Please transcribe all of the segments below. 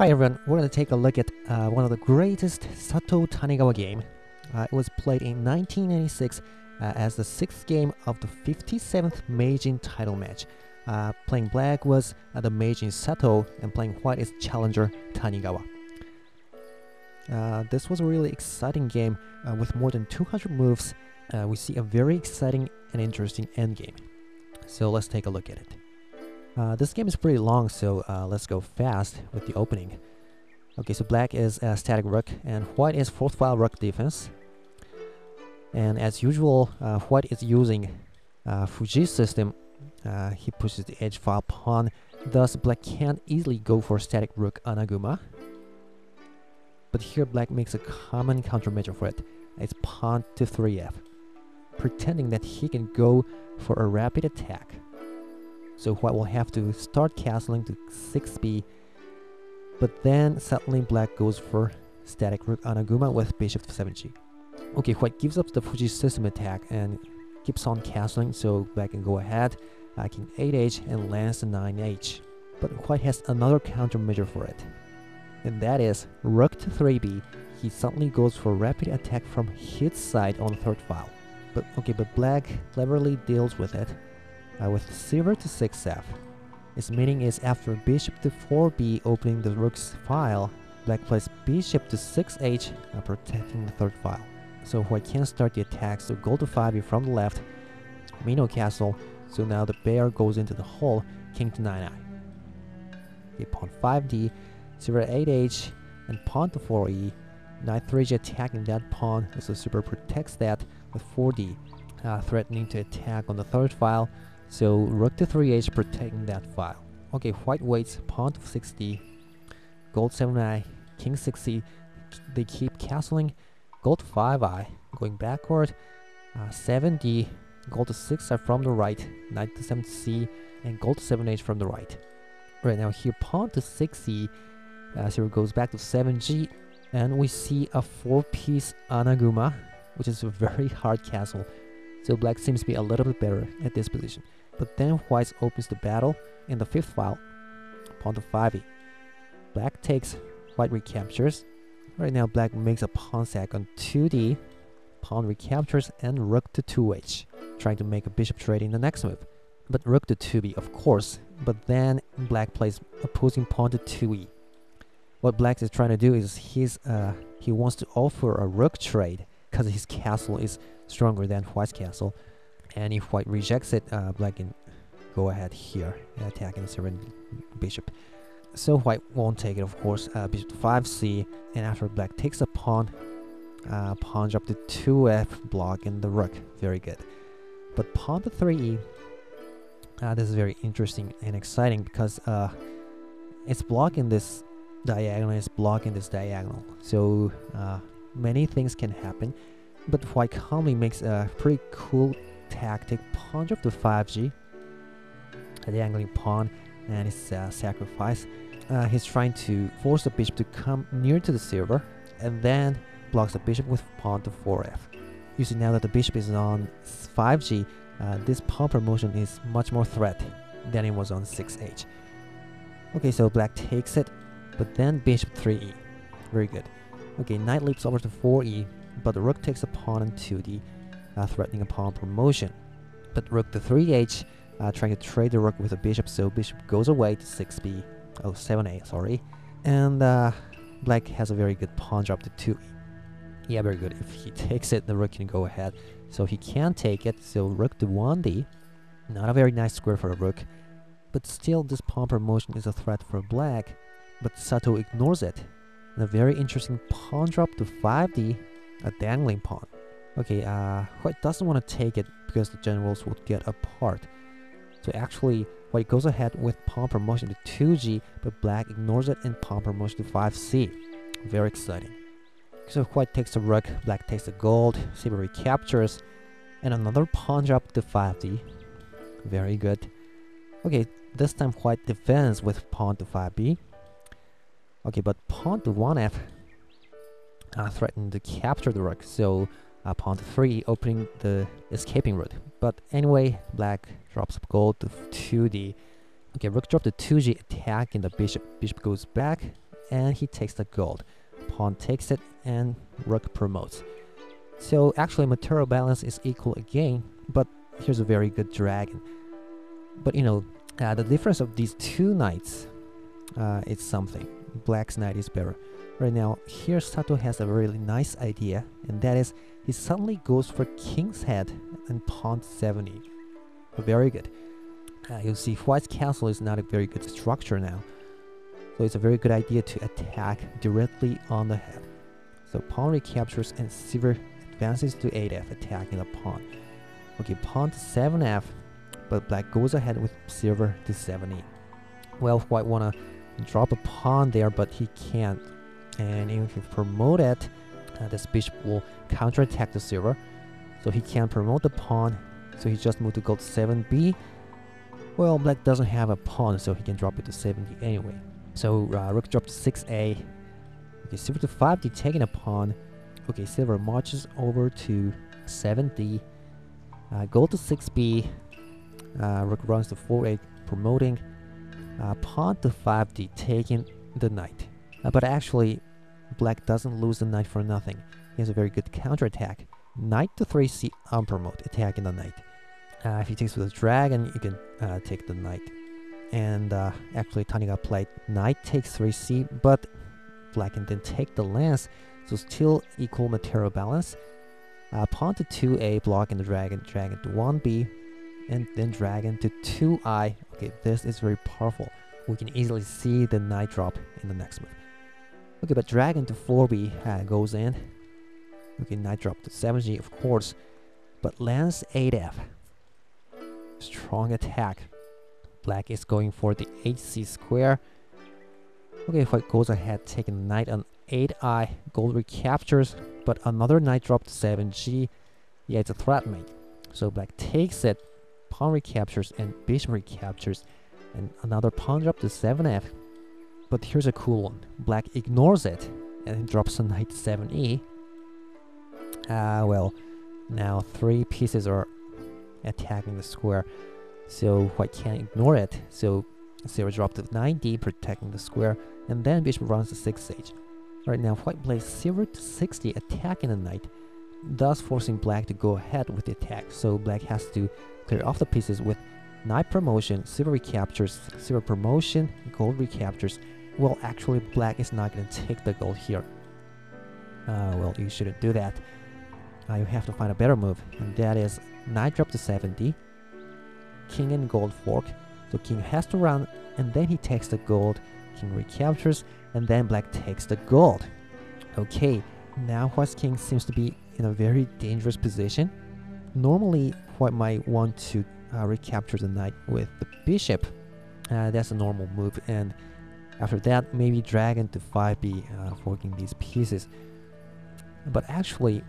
Hi everyone, we're going to take a look at one of the greatest SATOU TANIGAWA game. It was played in 1996 as the 6th game of the 57th Midgame title match. Playing black was the Midgame SATOU and playing white is challenger TANIGAWA. This was a really exciting game with more than 200 moves. We see a very exciting and interesting endgame. So let's take a look at it. This game is pretty long, so let's go fast with the opening. Okay, so black is static rook and white is 4th file rook defense. And as usual, white is using Fuji's system. He pushes the edge file pawn, thus black can't easily go for static rook anaguma. But here black makes a common countermeasure for it. It's pawn to 3f, pretending that he can go for a rapid attack. So white will have to start castling to 6b, but then suddenly black goes for static rook anaguma with bishop to 7g. Okay, white gives up the Fuji system attack and keeps on castling, so black can go ahead, king 8h and lands the 9h. But white has another countermeasure for it, and that is rook to 3b. He suddenly goes for rapid attack from his side on 3rd file. But black cleverly deals with it. With silver to 6f. Its meaning is after bishop to 4b opening the rook's file, black plays bishop to 6h protecting the 3rd file. So white can start the attack, so gold to 5b from the left, Mino castle, so now the bear goes into the hole, king to 9i. Okay, pawn 5d, silver 8h, and pawn to 4e, knight 3g attacking that pawn, so silver protects that with 4d, threatening to attack on the 3rd file. So rook to 3h protecting that file. Okay, white waits, pawn to 6d, gold 7i, king 6c, they keep castling, gold to 5i, going backward, 7d, gold to 6i from the right, knight to 7c, and gold to 7h from the right. Right now here, pawn to 6e, so it goes back to 7g, and we see a 4-piece anaguma, which is a very hard castle. So black seems to be a little bit better at this position. But then white opens the battle in the 5th file, pawn to 5e. Black takes, white recaptures. Right now black makes a pawn sack on 2d, pawn recaptures, and rook to 2h, trying to make a bishop trade in the next move. But rook to 2b, of course, but then black plays opposing pawn to 2e. What black is trying to do is he wants to offer a rook trade because his castle is stronger than white's castle. And if white rejects it, black can go ahead here and attack in the silver bishop. So white won't take it, of course. Bishop to 5c, and after black takes a pawn, pawn drop to 2f, blocking the rook. Very good. But pawn to 3e, this is very interesting and exciting because it's blocking this diagonal, it's blocking this diagonal. So many things can happen, but white calmly makes a pretty cool tactic, pawn drop to 5g, a dangling pawn, and his sacrifice. He's trying to force the bishop to come near to the silver, and then blocks the bishop with pawn to 4f. You see now that the bishop is on 5g, this pawn promotion is much more threat than it was on 6h. Okay, so black takes it, but then bishop 3e. Very good. Okay, knight leaps over to 4e, but the rook takes a pawn on 2d, threatening a pawn promotion. But rook to 3h, trying to trade the rook with a bishop, so bishop goes away to 6b, 7a, sorry. And black has a very good pawn drop to 2e. Yeah, very good. If he takes it, the rook can go ahead. So he can take it, so rook to 1d. Not a very nice square for a rook, but still this pawn promotion is a threat for black, but SATOU ignores it. And a very interesting pawn drop to 5d, a dangling pawn. Okay, white doesn't want to take it because the generals would get apart. So actually, white goes ahead with pawn promotion to 2g, but black ignores it and pawn promotion to 5c. Very exciting. So white takes the rook, black takes the gold, silver recaptures, and another pawn drop to 5d. Very good. Okay, this time white defends with pawn to 5b. Okay, but pawn to 1f threatened to capture the rook, so pawn to 3, opening the escaping route. But anyway, black drops gold to 2d. Okay, rook drop to 2g, attacking the bishop. Bishop goes back, and he takes the gold. Pawn takes it, and rook promotes. So actually material balance is equal again, but here's a very good dragon. But you know, the difference of these two knights, it's something. Black's knight is better. Right now, here SATOU has a really nice idea, and that is he suddenly goes for king's head and pawn 7e. Very good. You'll see white's castle is not a very good structure now, so it's a very good idea to attack directly on the head. So pawn recaptures and silver advances to 8f, attacking the pawn. Okay, pawn to 7f, but black goes ahead with silver to 7e. Well, white wanna drop a pawn there, but he can't. And even if you promote it, this bishop will counterattack the silver, so he can't promote the pawn, so he just moved to go to 7b. Well, black doesn't have a pawn, so he can drop it to 7d anyway. So rook drops to 6a. Okay, silver to 5d, taking a pawn. Okay, silver marches over to 7d. Gold to 6b. Rook runs to 4a, promoting. Pawn to 5d, taking the knight. But actually, black doesn't lose the knight for nothing. He has a very good counterattack. Knight to 3c, unpromote, attacking the knight. If he takes with a dragon, you can take the knight. And actually, Tanigawa played knight takes 3c, but black can then take the lance, so still equal material balance. Pawn to 2a, blocking the dragon, dragon to 1b, and then dragon to 2i. Okay, this is very powerful. We can easily see the knight drop in the next move. Okay, but dragon to 4b goes in. Okay, knight drop to 7g, of course, but lance 8f. Strong attack. Black is going for the 8c square. Okay, white goes ahead, taking knight on 8i. Gold recaptures, but another knight drop to 7g. Yeah, it's a threat mate. So black takes it, pawn recaptures, and bishop recaptures, and another pawn drop to 7f. But here's a cool one. Black ignores it, and drops a knight to 7e. Well, now 3 pieces are attacking the square, so white can't ignore it. So silver dropped to 9d, protecting the square, and then bishop runs to 6h. Right now, white plays silver to 6d, attacking the knight, thus forcing black to go ahead with the attack. So black has to clear off the pieces with knight promotion, silver recaptures, silver promotion, gold recaptures. Well, actually, black is not going to take the gold here. Well, you shouldn't do that. You have to find a better move, and that is knight drop to 7d, king and gold fork. So king has to run, and then he takes the gold, king recaptures, and then black takes the gold. Okay, now white's king seems to be in a very dangerous position. Normally, white might want to recapture the knight with the bishop. That's a normal move, and after that, maybe dragon to 5b, forking these pieces. But actually,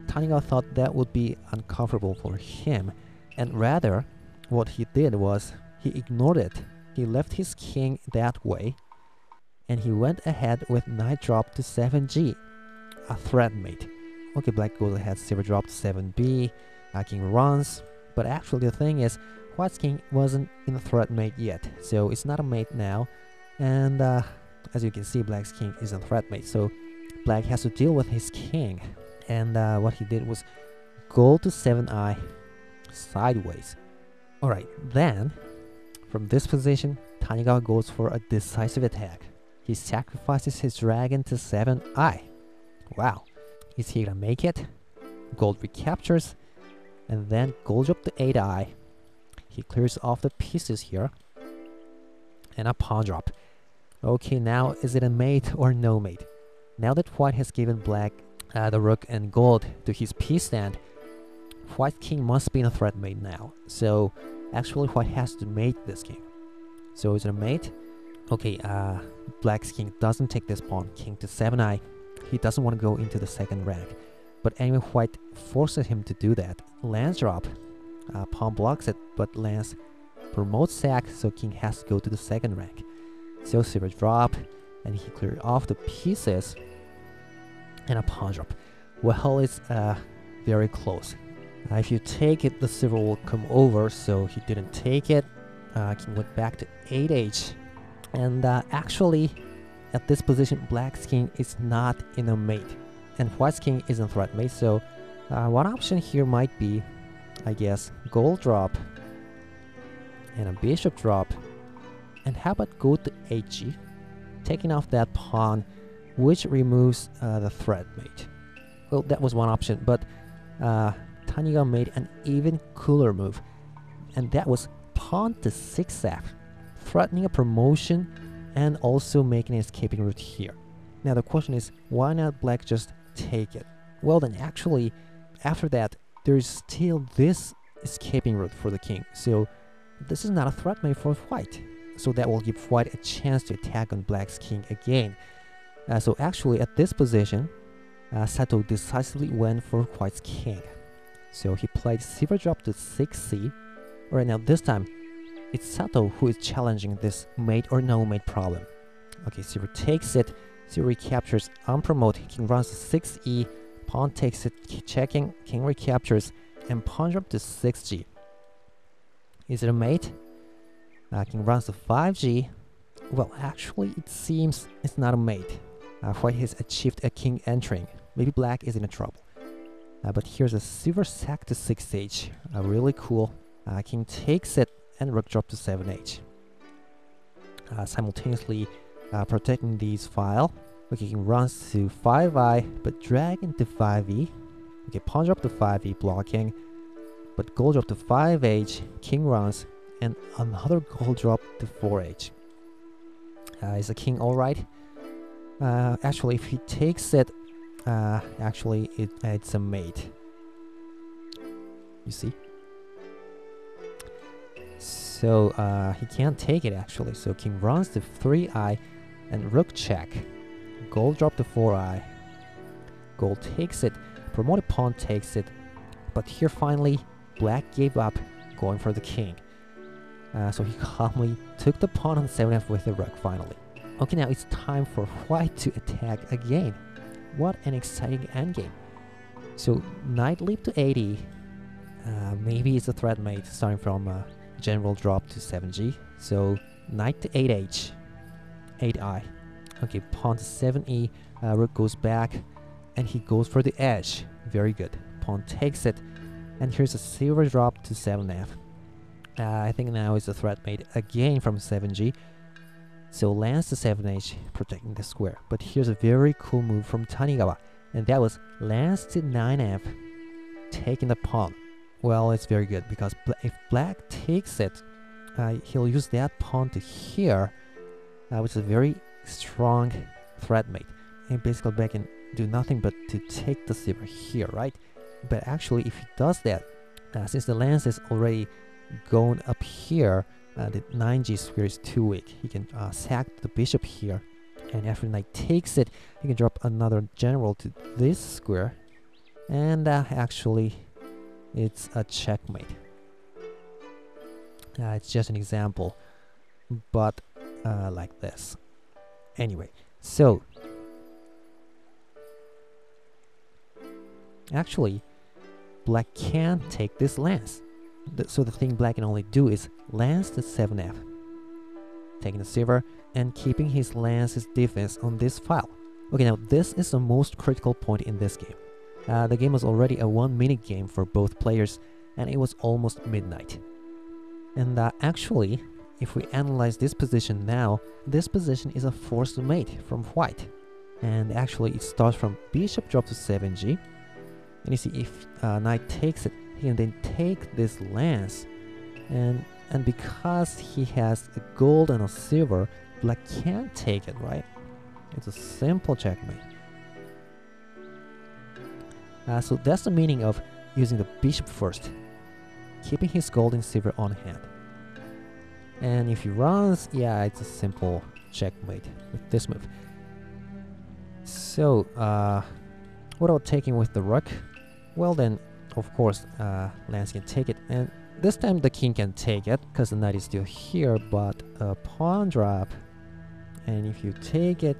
Tanigawa thought that would be uncomfortable for him, and rather, what he did was he ignored it. He left his king that way, and he went ahead with knight drop to 7g, a threat mate. Okay, black goes ahead, silver drop to 7b, king runs, but actually the thing is, white's king wasn't in the threat mate yet, so it's not a mate now, and as you can see, black's king is a threat mate, so black has to deal with his king. And what he did was go to 7i sideways. Alright, then from this position, Tanigawa goes for a decisive attack. He sacrifices his dragon to 7i. Wow, is he gonna make it? Gold recaptures, and then gold drop to 8i. He clears off the pieces here, and a pawn drop. Okay, now is it a mate or no mate? Now that white has given black the rook and gold to his piece stand, white king must be in a threat mate now. So actually white has to mate this king. So is it a mate? Okay, black's king doesn't take this pawn, king to 7i. He doesn't want to go into the second rank. But anyway, white forces him to do that. Lance drop, pawn blocks it, but lance promotes sack, so king has to go to the second rank. So silver drop, and he cleared off the pieces, and a pawn drop. Well, it's very close. If you take it, the silver will come over, so he didn't take it. King went back to 8h, and actually at this position, Black's king is not in a mate, and White's king is in threat mate. So one option here might be, I guess, gold drop and a bishop drop. And how about go to hg, taking off that pawn, which removes the threat mate. Well, that was one option, but Tanigawa made an even cooler move, and that was pawn to 6f, threatening a promotion and also making an escaping route here. Now the question is, why not Black just take it? Well then, actually, after that, there's still this escaping route for the king, so this is not a threat mate for White. So that will give White a chance to attack on Black's king again. So actually, at this position, SATOU decisively went for White's king. So he played silver drop to 6c. Alright, now this time, it's SATOU who is challenging this mate or no mate problem. Okay, silver takes it, silver recaptures, unpromoted, king runs to 6e, pawn takes it, checking, king recaptures, and pawn drop to 6g. Is it a mate? King runs to 5g. Well, actually, it seems it's not a mate. White has achieved a king entering. Maybe Black is in trouble. But here's a silver sack to 6h. Really cool. King takes it and rook drop to 7h. Simultaneously protecting these file. Okay, king runs to 5i, but dragon to 5e. Okay, pawn drop to 5e, blocking. But gold drop to 5h, king runs, and another gold drop to 4h. Is the king alright? Actually, if he takes it, actually it's a mate. You see? So he can't take it actually. So king runs to 3i and rook check. Gold drop to 4i. Gold takes it. Promoted pawn takes it. But here finally, Black gave up, going for the king. So he calmly took the pawn on 7f with the rook finally. Okay, now it's time for White to attack again. What an exciting endgame. So knight leap to 80. Maybe it's a threat mate starting from general drop to 7g. So knight to 8h. 8i. Okay, pawn to 7e. Rook goes back. And he goes for the edge. Very good. Pawn takes it. And here's a silver drop to 7f. I think now it's a threat mate again from 7g. So lands to 7h, protecting the square. But here's a very cool move from Tanigawa, and that was lands to 9f, taking the pawn. Well, it's very good, because if Black takes it, he'll use that pawn to here, which is a very strong threat mate. And basically Black can do nothing but to take the silver here, right? But actually, if he does that, since the lance is already going up here, the 9g square is too weak. He can sack the bishop here, and after knight takes it, he can drop another general to this square, and actually it's a checkmate. It's just an example, but like this. Anyway, so actually Black can't take this lance. So the thing Black can only do is lance to 7f, taking the silver and keeping his lance's defense on this file. Okay, now this is the most critical point in this game. The game was already a 1-minute game for both players, and it was almost midnight. And actually, if we analyze this position now, this position is a forced mate from White. And actually it starts from bishop drop to 7g. And you see, if knight takes it, he can then take this lance, and because he has a gold and a silver, Black can't take it, right? It's a simple checkmate. So that's the meaning of using the bishop first, keeping his gold and silver on hand. And if he runs, yeah, it's a simple checkmate with this move. So what about taking with the rook? Well then, of course, lance can take it, and this time the king can take it because the knight is still here, but pawn drop, and if you take it,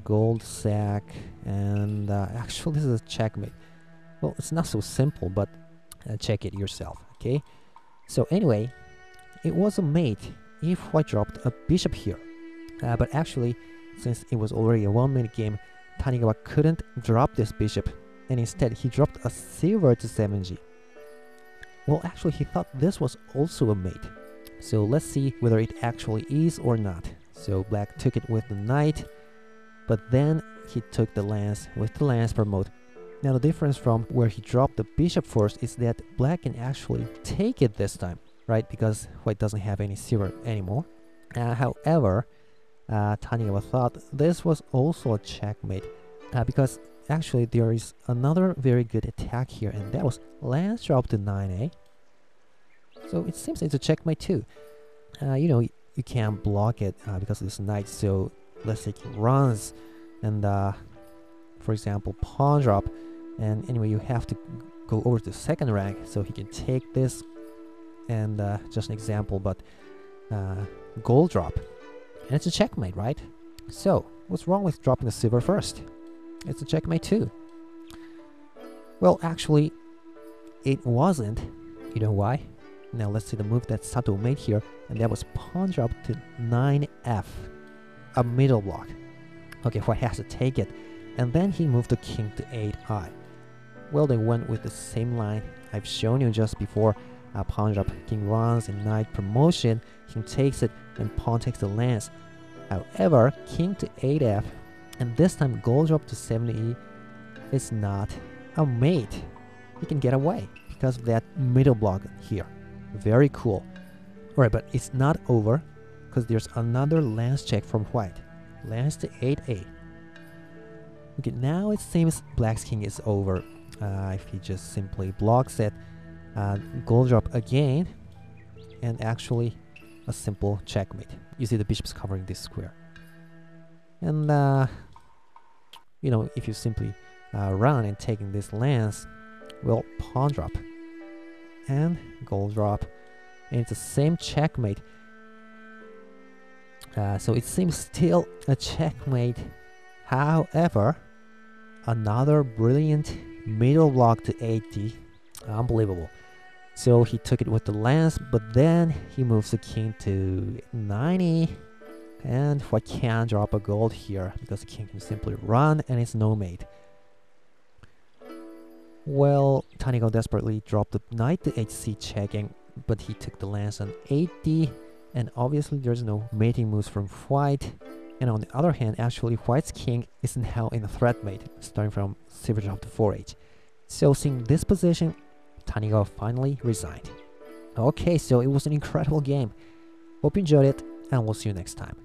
gold sack, and actually this is a checkmate. Well, it's not so simple, but check it yourself, okay? So anyway, it was a mate if White dropped a bishop here, but actually since it was already a 1-minute game, Tanigawa couldn't drop this bishop, and instead he dropped a silver to 7g. Well, actually he thought this was also a mate. So let's see whether it actually is or not. So black took it with the knight, but then he took the lance with the lance promote. Now the difference from where he dropped the bishop first is that black can actually take it this time, right? Because white doesn't have any silver anymore. However, Tanigawa thought this was also a checkmate, because actually there is another very good attack here, and that was lance drop to 9a. So it seems it's a checkmate too. You know, you can't block it because of this knight, so let's say he runs and for example pawn drop, and anyway you have to go over to the second rank so he can take this, and just an example, but gold drop, and it's a checkmate, right? So what's wrong with dropping the silver first? It's a checkmate too. Well, actually it wasn't. You know why? Now let's see the move that SATOU made here, and that was pawn drop to 9f, a middle block. Okay, white has to take it, and then he moved the king to 8i. Well, they went with the same line I've shown you just before. Pawn drop, king runs, and knight promotion, king takes it, and pawn takes the lance. However, king to 8f, and this time gold drop to 7e is not a mate. He can get away because of that middle block here. Very cool. Alright, but it's not over, because there's another lance check from white. Lance to 8a. Okay, now it seems black's king is over. If he just simply blocks it, gold drop again, and actually a simple checkmate. You see the bishop's covering this square. And you know, if you simply run and taking this lance, well, pawn drop and gold drop, and it's the same checkmate. So it seems still a checkmate. However, another brilliant middle block to 8d. Unbelievable. So he took it with the lance, but then he moves the king to 9e, and white can't drop a gold here because the king can simply run and it's no mate. Well, Tanigawa desperately dropped the knight to hc checking, but he took the lance on 8d, and obviously there's no mating moves from white. And on the other hand, actually white's king is now in a threat mate, starting from silver drop to 4h. So seeing this position, Tanigawa finally resigned. Okay, so it was an incredible game. Hope you enjoyed it, and we'll see you next time.